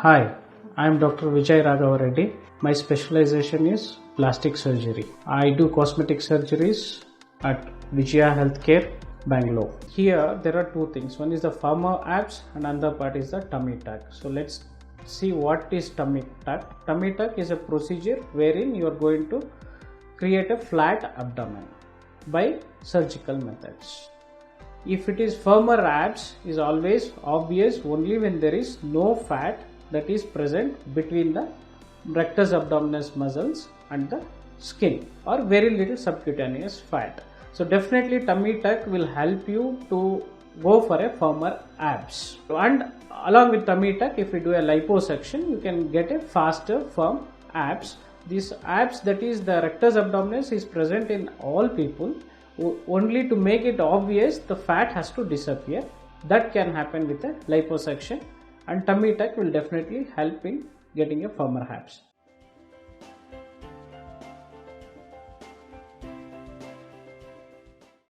Hi, I am Dr. Vijaya Raghava Reddy. My specialization is plastic surgery. I do cosmetic surgeries at Vijaya Healthcare, Bangalore. Here there are two things. One is the firmer abs and another part is the tummy tuck. So let's see what is tummy tuck. Tummy tuck is a procedure wherein you are going to create a flat abdomen by surgical methods. If it is firmer abs is always obvious only when there is no fat that is present between the rectus abdominis muscles and the skin or very little subcutaneous fat. So definitely tummy tuck will help you to go for a firmer abs. And along with tummy tuck, if you do a liposuction, you can get a faster firm abs. These abs, that is the rectus abdominis, is present in all people. Only to make it obvious, the fat has to disappear. That can happen with a liposuction, and tummy tuck will definitely help in getting a firmer abs.